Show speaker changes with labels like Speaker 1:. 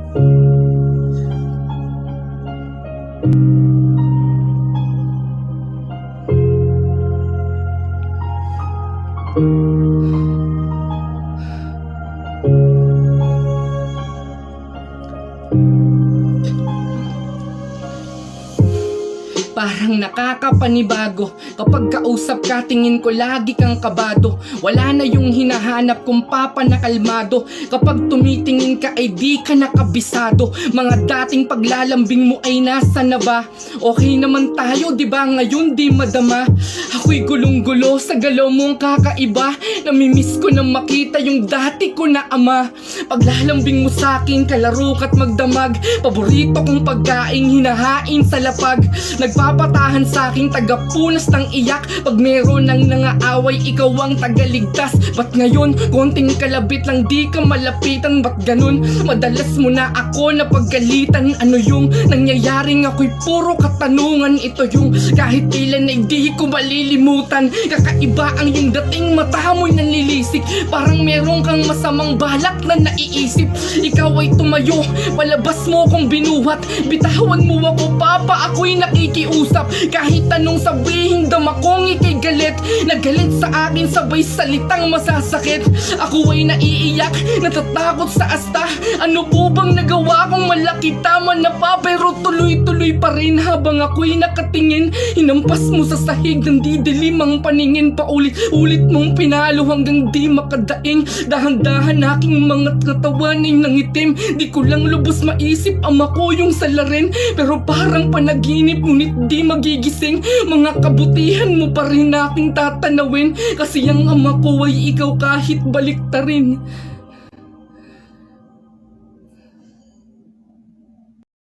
Speaker 1: Parang nakakapanibago kapag kausap ka, tingin ko lagi kang kabado. Wala na yung hinahanap kong papa na kalmado. Kapag tumitingin ka ay di ka nakabisado. Mga dating paglalambing mo ay nasa na ba? Okay naman tayo, di ba ngayon di madama? Ako'y gulong-gulo sa galaw mong kakaiba. Namimiss ko na makita yung dati ko na ama. Paglalambing mo sa'kin, kalaro ka't magdamag. Paborito kong pagkain, hinahain sa lapag. Nagpapatahan sa'king tagapunas ng iyak. Pag meron nang nangaaway, ikaw ang tagaligtas. Ba't ngayon, konting kalabit lang di ka malapitan? Ba't ganun? Madalas mo na ako napagalitan. Ano yung nangyayaring ako'y puro katanungan? Ito yung kahit kailan ay di ko malilimutan. Kakaiba ang yung dating mata mo'y nanlilisik. Parang meron kang masamang balak na naiisip. Ikaw ay tumayo, palabas mo kong binuhat. Bitawan mo ako, papa, ako'y nakikiusap. Kahit anong sabihin, dama kong ikay galit. Nagalit sa akin, sabay salitang masasakit. Ako ay naiiyak, natatakot sa asta. Ano po bang nagawa kong malaki? Tama na pa, pero tuloy-tuloy pa rin. Habang ako'y nakatingin, hinampas mo sa sahig ng didilim ang paningin. Paulit-ulit mong pinalo hanggang di makadaing. Dahan-dahan aking mga katawan ay nangitim. Di ko lang lubos maisip, ama ko yung salarin. Pero parang panaginip, ngunit di magigising. Mga kabutihan mo pa rin aking tatanawin. Kasi ang ama ko ay ikaw kahit baliktarin.